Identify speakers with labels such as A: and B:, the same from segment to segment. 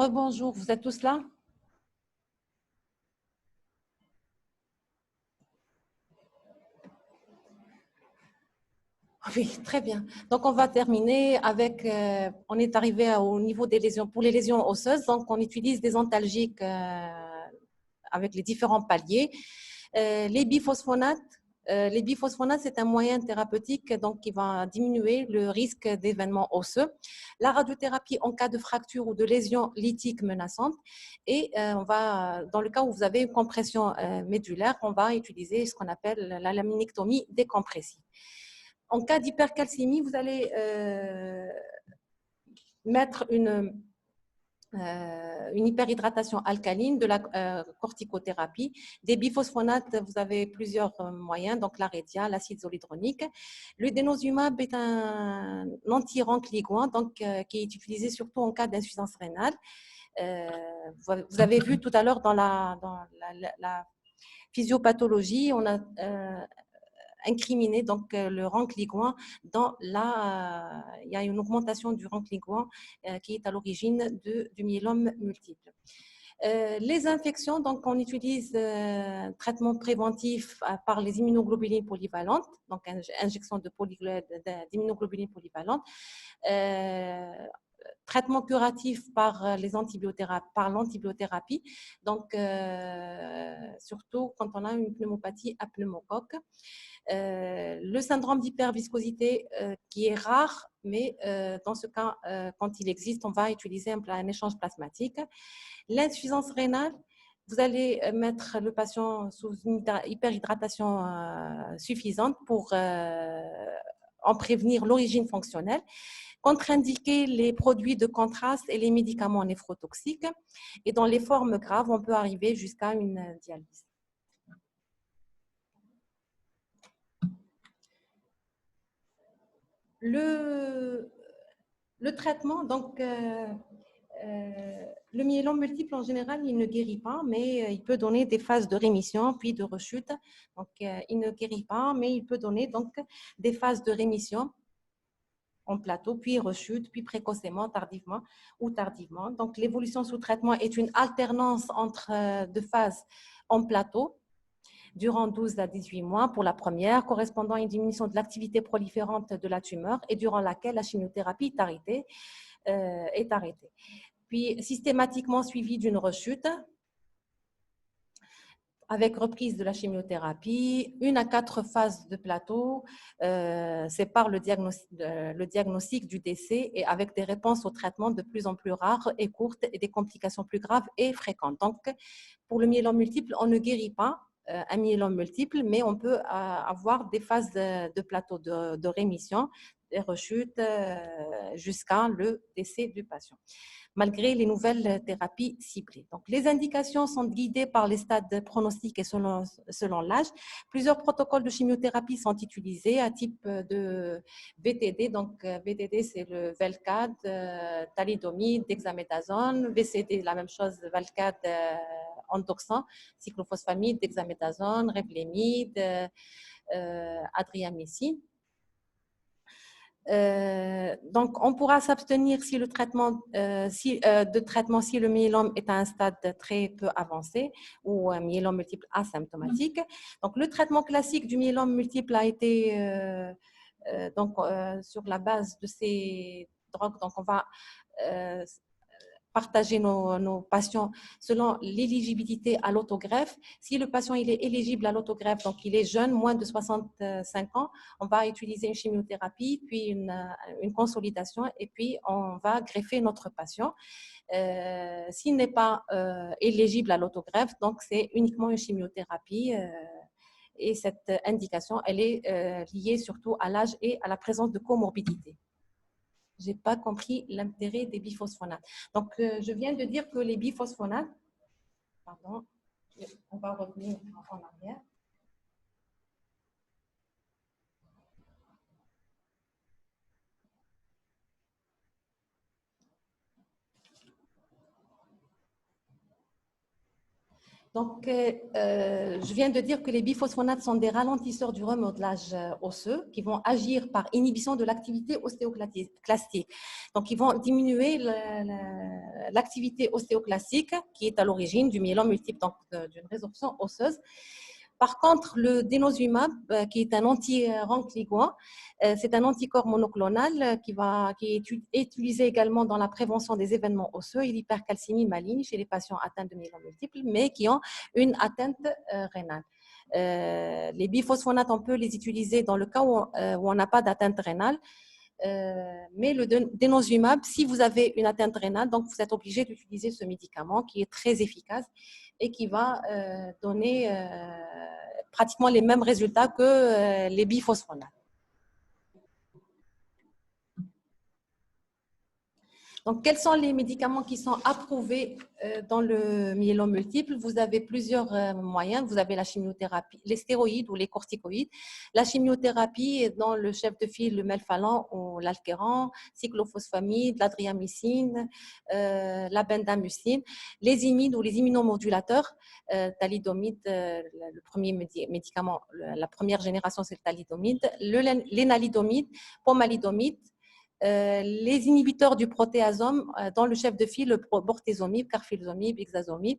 A: Bonjour, vous êtes tous là? Oui, très bien. Donc, on va terminer avec, on est arrivé au niveau des lésions, pour les lésions osseuses, donc on utilise des antalgiques avec les différents paliers. Les biphosphonates, c'est un moyen thérapeutique donc, qui va diminuer le risque d'événements osseux. La radiothérapie en cas de fracture ou de lésion lithique menaçante. Et on va, dans le cas où vous avez une compression médulaire, on va utiliser ce qu'on appelle la laminectomie décompressive. En cas d'hypercalcémie, vous allez mettre une hyperhydratation alcaline, de la corticothérapie, des biphosphonates, vous avez plusieurs moyens, donc l'arédia, l'acide zoledronique. Le denosumab est un anti-rancligouin, donc qui est utilisé surtout en cas d'insuffisance rénale. Vous avez vu tout à l'heure dans la physiopathologie, on a incriminer donc le rancligouin il y a une augmentation du rancligouin qui est à l'origine du myélome multiple. Les infections, donc on utilise un traitement préventif par les immunoglobulines polyvalentes, donc injection d'immunoglobulines polyvalentes. Traitement curatif par l'antibiothérapie, donc surtout quand on a une pneumopathie à pneumocoque. Le syndrome d'hyperviscosité qui est rare, mais dans ce cas, quand il existe, on va utiliser un échange plasmatique. L'insuffisance rénale, vous allez mettre le patient sous une hyperhydratation suffisante pour en prévenir l'origine fonctionnelle. Contre-indiquer les produits de contraste et les médicaments néphrotoxiques. Et dans les formes graves, on peut arriver jusqu'à une dialyse. Le traitement, donc, le myélome multiple, en général, il ne guérit pas, mais il peut donner des phases de rémission, puis de rechute. Donc, il ne guérit pas, mais il peut donner donc, des phases de rémission en plateau, puis rechute, puis précocement, tardivement ou tardivement. Donc, l'évolution sous traitement est une alternance entre deux phases en plateau, durant 12 à 18 mois pour la première, correspondant à une diminution de l'activité proliférante de la tumeur et durant laquelle la chimiothérapie est arrêtée. Puis systématiquement suivi d'une rechute avec reprise de la chimiothérapie, 1 à 4 phases de plateau, sépare le diagnostic du décès et avec des réponses au traitement de plus en plus rares et courtes et des complications plus graves et fréquentes. Donc, pour le myélome multiple, on ne guérit pas un myélome multiple, mais on peut avoir des phases de plateau de rémission, des rechutes jusqu'à le décès du patient, malgré les nouvelles thérapies ciblées. Donc, les indications sont guidées par les stades pronostiques et selon l'âge. Plusieurs protocoles de chimiothérapie sont utilisés à type de VTD. Donc, VTD, c'est le Velcade, thalidomide, dexaméthasone. VCD, la même chose, Velcade, endoxan, cyclophosphamide, dexaméthasone, Revlimid, adriamycine. Donc, on pourra s'abstenir si le traitement, si le myélome est à un stade très peu avancé ou un myélome multiple asymptomatique. Donc, le traitement classique du myélome multiple a été sur la base de ces drogues. Donc, on va partager nos patients selon l'éligibilité à l'autogreffe. Si le patient il est éligible à l'autogreffe, donc il est jeune, moins de 65 ans, on va utiliser une chimiothérapie, puis une consolidation, et puis on va greffer notre patient. S'il n'est pas éligible à l'autogreffe, donc c'est uniquement une chimiothérapie. Et cette indication, elle est liée surtout à l'âge et à la présence de comorbidité. Je n'ai pas compris l'intérêt des biphosphonates. Donc, je viens de dire que les biphosphonates, pardon, on va revenir en arrière. Donc, je viens de dire que les biphosphonates sont des ralentisseurs du remodelage osseux qui vont agir par inhibition de l'activité ostéoclastique. Donc, ils vont diminuer l'activité ostéoclassique qui est à l'origine du myélome multiple, donc d'une résorption osseuse. Par contre, le denosumab, qui est un anti-rancliguant, c'est un anticorps monoclonal qui est utilisé également dans la prévention des événements osseux et l'hypercalcémie maligne chez les patients atteints de myélome multiple, mais qui ont une atteinte rénale. Les biphosphonates, on peut les utiliser dans le cas où on n'a pas d'atteinte rénale. Mais le denosumab, si vous avez une atteinte rénale, donc vous êtes obligé d'utiliser ce médicament qui est très efficace et qui va donner pratiquement les mêmes résultats que les biphosphonates. Donc, quels sont les médicaments qui sont approuvés dans le myélome multiple? Vous avez plusieurs moyens. Vous avez la chimiothérapie, les stéroïdes ou les corticoïdes. La chimiothérapie est dans le chef de file, le melphalan ou l'alkéran, cyclophosphamide, l'adriamycine, la bendamucine. Les imides ou les immunomodulateurs, thalidomide, le premier médicament, la première génération, c'est le thalidomide, l'énalidomide, pomalidomide, les inhibiteurs du protéasome dans le chef de file, le bortezomib, carfilzomib, ixazomib.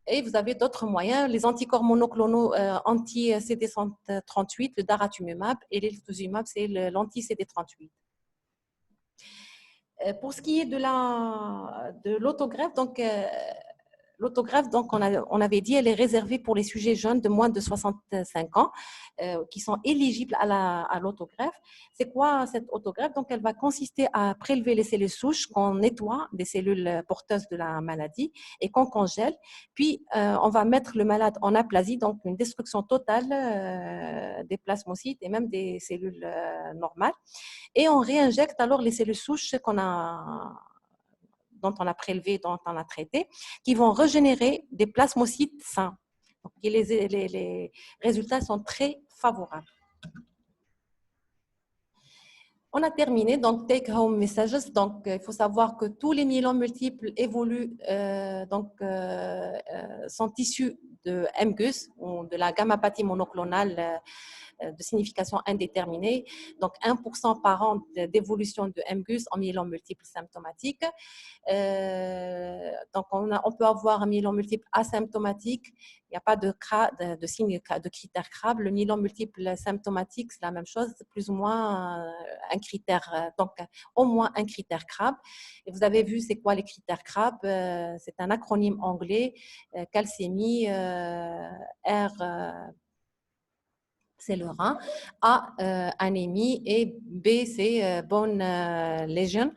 A: Et vous avez d'autres moyens, les anticorps monoclonaux anti-CD138, le daratumumab, et l'elotuzumab, c'est l'anti-CD38. Pour ce qui est de l'autogreffe, donc l'autogreffe, donc on avait dit, elle est réservée pour les sujets jeunes de moins de 65 ans qui sont éligibles à l'autogreffe. C'est quoi cette autogreffe? Donc, elle va consister à prélever les cellules souches qu'on nettoie des cellules porteuses de la maladie et qu'on congèle. Puis, on va mettre le malade en aplasie, donc une destruction totale des plasmocytes et même des cellules normales. Et on réinjecte alors les cellules souches dont on a prélevé, dont on a traité, qui vont régénérer des plasmocytes sains. Donc, les résultats sont très favorables. On a terminé, donc take home messages. Donc, il faut savoir que tous les myélomes multiples évoluent, sont issus de MGUS ou de la gammapathie monoclonale de signification indéterminée, donc 1% par an d'évolution de MGUS en myélome multiple symptomatique. Donc, on peut avoir un myélome multiple asymptomatique. Il n'y a pas de signe de critère CRAB. Le myélome multiple symptomatique, c'est la même chose, plus ou moins un critère, donc au moins un critère CRAB. Et vous avez vu, c'est quoi les critères CRAB? C'est un acronyme anglais, calcémie, R, c'est le rein, A, anémie, et B, c'est bone lesion.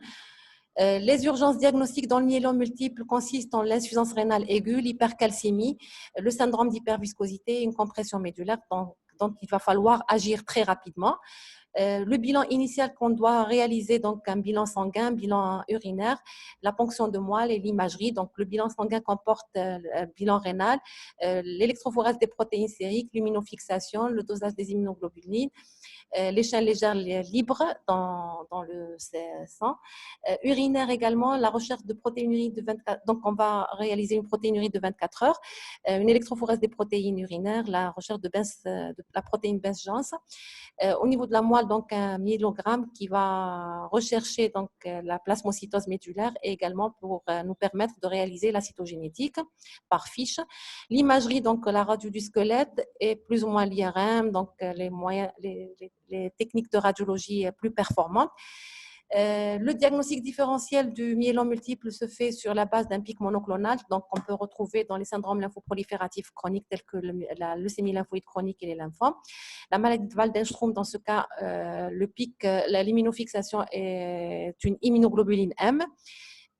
A: Les urgences diagnostiques dans le myélome multiple consistent en l'insuffisance rénale aiguë, l'hypercalcémie, le syndrome d'hyperviscosité et une compression médulaire dont il va falloir agir très rapidement. Le bilan initial qu'on doit réaliser, donc un bilan sanguin, bilan urinaire, la ponction de moelle et l'imagerie. Donc, le bilan sanguin comporte le bilan rénal, l'électrophorèse des protéines sériques, l'immunofixation, le dosage des immunoglobulines, les chaînes légères libres dans le sang. Urinaire également, la recherche de protéinurie de 24, donc on va réaliser une protéinurie de 24 heures, une électrophorèse des protéines urinaires, la recherche de la protéine Benz-Jones. Au niveau de la moelle, donc un myélogramme qui va rechercher donc la plasmocytose médulaire et également pour nous permettre de réaliser la cytogénétique par fiche. L'imagerie, donc la radio du squelette et plus ou moins l'IRM, donc les techniques de radiologie plus performantes. Le diagnostic différentiel du myélome multiple se fait sur la base d'un pic monoclonal, donc on peut retrouver dans les syndromes lymphoprolifératifs chroniques tels que la leucémie lymphoïde chronique et les lymphomes. La maladie de Waldenström, dans ce cas, le pic, l'immunofixation est une immunoglobuline M.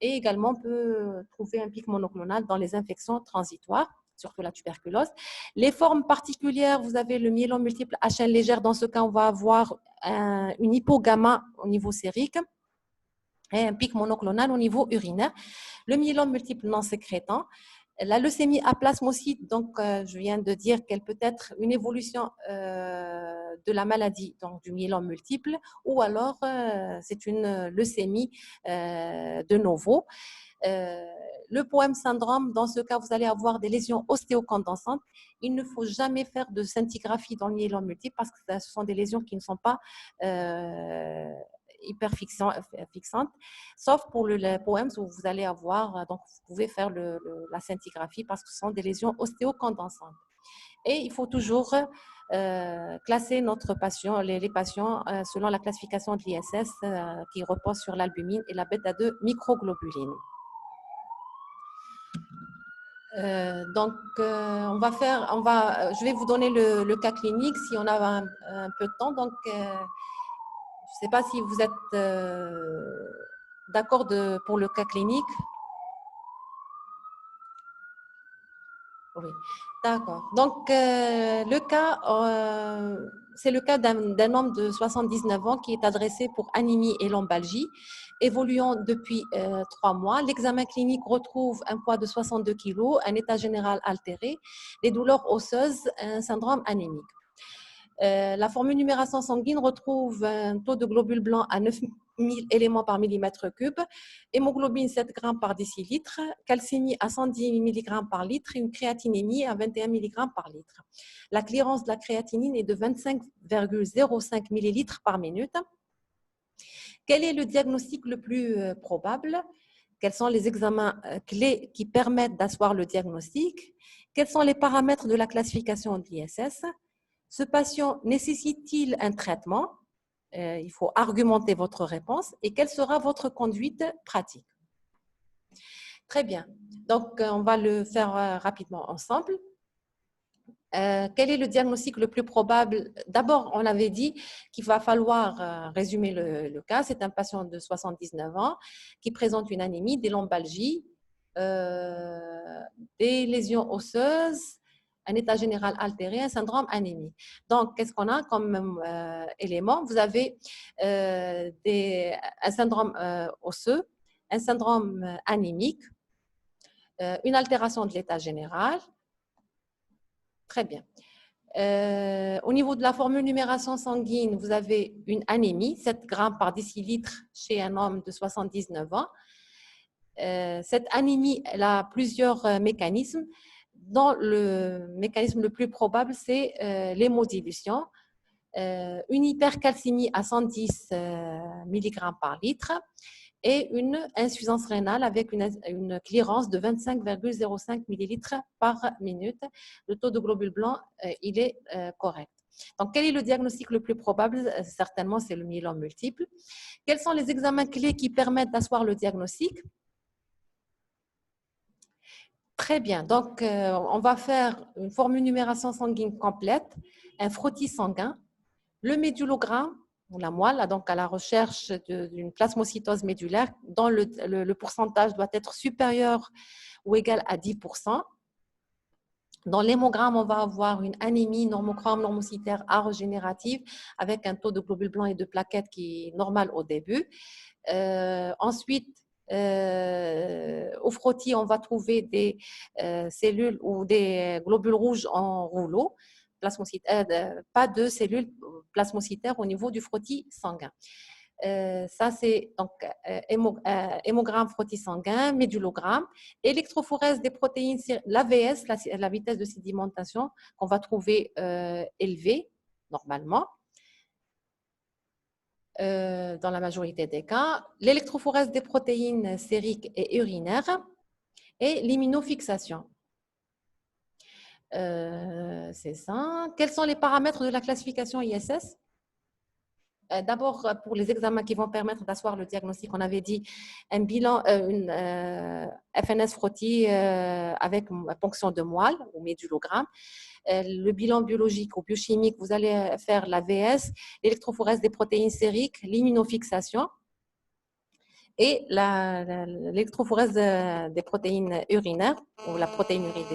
A: Et également, on peut trouver un pic monoclonal dans les infections transitoires, surtout la tuberculose. Les formes particulières, vous avez le myélome multiple HN légère. Dans ce cas, on va avoir une hypogamma au niveau sérique et un pic monoclonal au niveau urinaire. Le myélome multiple non sécrétant. La leucémie à plasmocyte, donc je viens de dire qu'elle peut être une évolution de la maladie, donc du myélome multiple, ou alors c'est une leucémie de novo. Le POEM syndrome, dans ce cas, vous allez avoir des lésions ostéocondensantes. Il ne faut jamais faire de scintigraphie dans le myélome multiple parce que ce sont des lésions qui ne sont pas hyper fixantes, sauf pour le poème où vous allez avoir, donc vous pouvez faire la scintigraphie parce que ce sont des lésions ostéocondensantes. Et il faut toujours classer les patients selon la classification de l'ISS qui repose sur l'albumine et la bêta-2 microglobuline. Je vais vous donner le cas clinique si on a un peu de temps. Donc, je ne sais pas si vous êtes d'accord pour le cas clinique. Oui, d'accord. Donc, c'est le cas d'un homme de 79 ans qui est adressé pour anémie et lombalgie, évoluant depuis 3 mois. L'examen clinique retrouve un poids de 62 kg, un état général altéré, des douleurs osseuses, un syndrome anémique. La formule numération sanguine retrouve un taux de globules blancs à 9000 éléments par millimètre cube, hémoglobine 7 g par décilitre, calcémie à 110 mg par litre et une créatinémie à 21 mg par litre. La clearance de la créatinine est de 25,05 ml par minute. Quel est le diagnostic le plus probable? Quels sont les examens clés qui permettent d'asseoir le diagnostic? Quels sont les paramètres de la classification de l'ISS? Ce patient nécessite-t-il un traitement? Il faut argumenter votre réponse. Et quelle sera votre conduite pratique? Très bien. Donc, on va le faire rapidement ensemble. Quel est le diagnostic le plus probable? D'abord, on avait dit qu'il va falloir résumer le cas. C'est un patient de 79 ans qui présente une anémie, des lombalgies, des lésions osseuses, un état général altéré, un syndrome anémique. Donc, qu'est-ce qu'on a comme élément? Vous avez un syndrome osseux, un syndrome anémique, une altération de l'état général. Très bien. Au niveau de la formule numération sanguine, vous avez une anémie, 7 grammes par décilitre chez un homme de 79 ans. Cette anémie, elle a plusieurs mécanismes. Dans le mécanisme le plus probable, c'est l'hémodilution. Une hypercalcémie à 110 mg par litre et une insuffisance rénale avec une clearance de 25,05 ml par minute. Le taux de globules blancs, il est correct. Donc, quel est le diagnostic le plus probable? Certainement, c'est le myélome multiple. Quels sont les examens clés qui permettent d'asseoir le diagnostic? Très bien. Donc, on va faire une formule numération sanguine complète, un frottis sanguin, le médulogramme, la moelle, donc à la recherche d'une plasmocytose médulaire dont le pourcentage doit être supérieur ou égal à 10%. Dans l'hémogramme, on va avoir une anémie normochrome normocytaire arogénérative avec un taux de globules blancs et de plaquettes qui est normal au début. Ensuite, au frottis, on va trouver des cellules ou des globules rouges en rouleau, pas de cellules plasmocytaires au niveau du frottis sanguin. Ça, c'est donc hémogramme, frottis sanguin, médulogramme, électrophorèse des protéines, l'AVS, la vitesse de sédimentation qu'on va trouver élevée normalement. Dans la majorité des cas, l'électrophorèse des protéines sériques et urinaires et l'immunofixation. C'est ça. Quels sont les paramètres de la classification ISS? D'abord, pour les examens qui vont permettre d'asseoir le diagnostic, on avait dit un bilan, une FNS frottis avec ponction de moelle ou médulogramme. Le bilan biologique ou biochimique, vous allez faire l'AVS, l'électrophorèse des protéines sériques, l'immunofixation et l'électrophorèse des protéines urinaires ou la protéinurie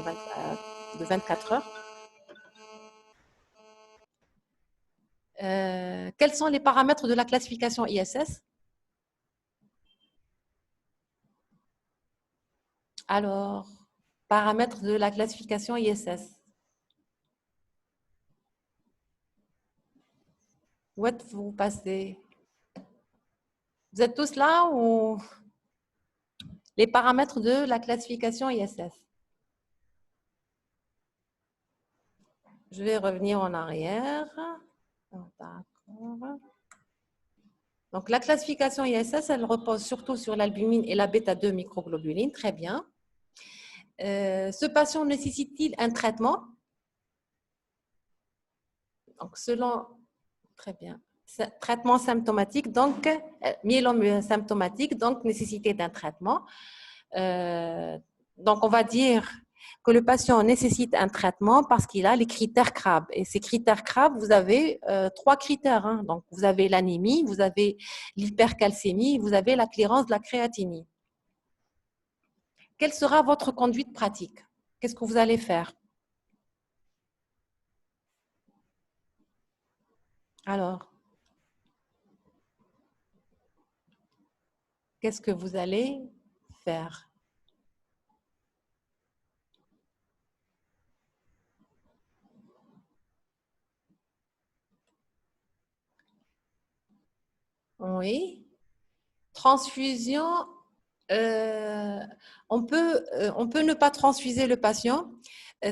A: de 24 heures. Quels sont les paramètres de la classification ISS? Alors, paramètres de la classification ISS. Où êtes-vous passé? Vous êtes tous là ou les paramètres de la classification ISS? Je vais revenir en arrière. D'accord. Donc, la classification ISS, elle repose surtout sur l'albumine et la bêta-2 microglobuline. Très bien. Ce patient nécessite-t-il un traitement? Donc, selon... Très bien. Traitement symptomatique, donc myélome symptomatique, donc nécessité d'un traitement. Donc, on va dire que le patient nécessite un traitement parce qu'il a les critères CRAB. Et ces critères CRAB, vous avez trois critères. Hein. Donc, vous avez l'anémie, vous avez l'hypercalcémie, vous avez la clairance de la créatinine. Quelle sera votre conduite pratique? Qu'est-ce que vous allez faire? Alors, qu'est-ce que vous allez faire? Oui. Transfusion, euh, on peut ne pas transfuser le patient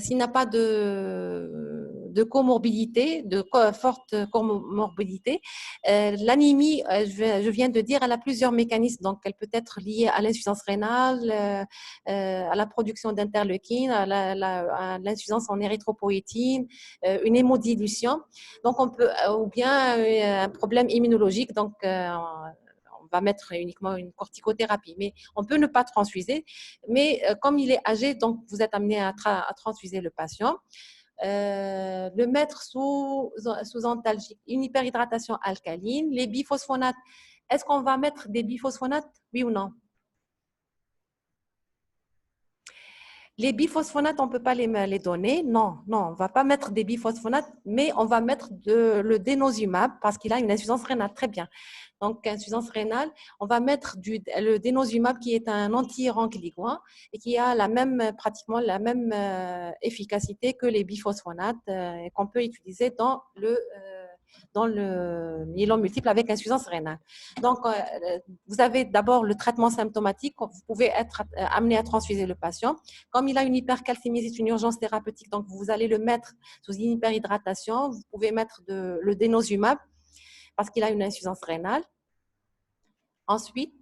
A: s'il n'a pas de comorbidité, forte comorbidité. L'anémie, je viens de dire, elle a plusieurs mécanismes. Donc, elle peut être liée à l'insuffisance rénale, à la production d'interleukines, à l'insuffisance en érythropoïétine, une hémodilution. Donc, on peut, ou bien un problème immunologique. Donc, on va mettre uniquement une corticothérapie, mais on peut ne pas transfuser. Mais comme il est âgé, donc vous êtes amené à transfuser le patient. Le mettre sous antalgique, une hyperhydratation alcaline, les biphosphonates. Est-ce qu'on va mettre des biphosphonates, oui ou non? Les biphosphonates, on ne peut pas les donner. Non, non, on ne va pas mettre des biphosphonates, mais on va mettre le dénosumab parce qu'il a une insuffisance rénale. Très bien. Donc, insuffisance rénale, on va mettre le dénosumab qui est un anti-rancliguant et qui a pratiquement la même efficacité que les biphosphonates et qu'on peut utiliser dans le myélome multiple avec insuffisance rénale. Donc, vous avez d'abord le traitement symptomatique. Vous pouvez être amené à transfuser le patient. Comme il a une hypercalcémie, c'est une urgence thérapeutique. Donc, vous allez le mettre sous une hyperhydratation. Vous pouvez mettre le dénosumab parce qu'il a une insuffisance rénale. Ensuite,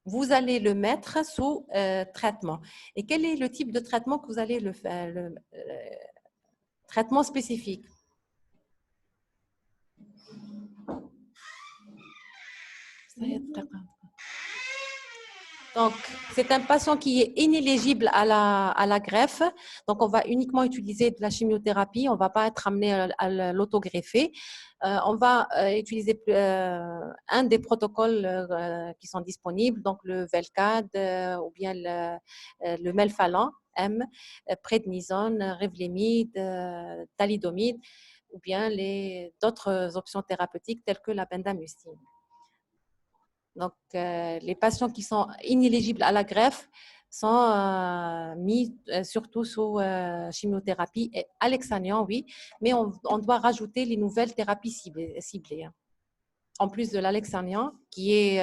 A: vous allez le mettre sous traitement. Et quel est le type de traitement que vous allez le faire? Traitement spécifique. Donc, c'est un patient qui est inéligible à la greffe. Donc, on va uniquement utiliser de la chimiothérapie. On ne va pas être amené à l'autogreffer. On va utiliser un des protocoles qui sont disponibles, donc le Velcade ou bien le Melphalan M, prednisone, Revlimid, thalidomide, ou bien d'autres options thérapeutiques telles que la bendamustine. Donc, les patients qui sont inéligibles à la greffe sont mis surtout sous chimiothérapie et alexanian, oui, mais on doit rajouter les nouvelles thérapies ciblées. Hein. En plus de l'alexanian, qui est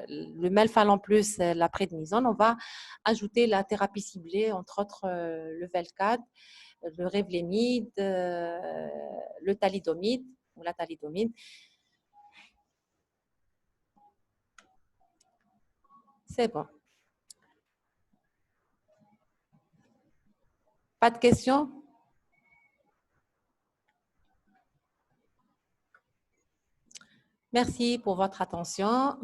A: le melphalan plus la prednisone, on va ajouter la thérapie ciblée, entre autres le Velcade, le Revlimid, le thalidomide ou la thalidomide. C'est bon. Pas de questions? Merci pour votre attention.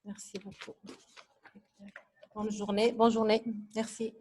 A: Merci beaucoup. Bonne journée. Bonne journée. Merci.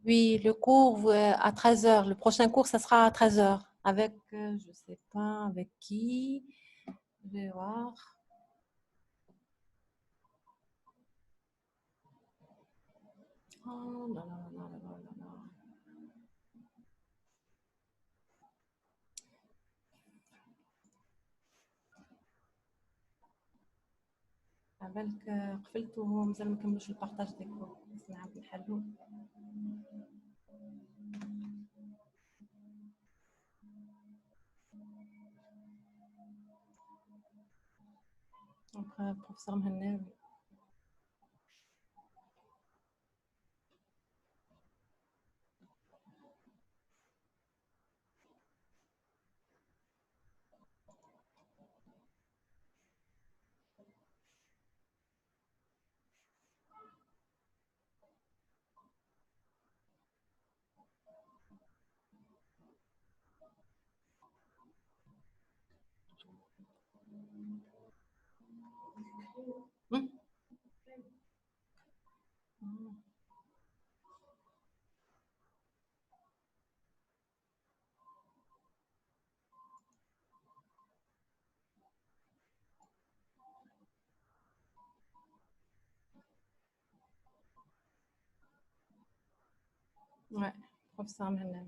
A: Oui, le cours à 13 heures. Le prochain cours, ça sera à 13 heures. Avec, je sais pas avec qui. Je vais voir. Oh là là là là là là là. عبالك قفلت وهو مازال ما كملش البارتاج ديكو بس نعاود نحلو. Après, professeur Mhenna. Ouais, professeur Mhenna.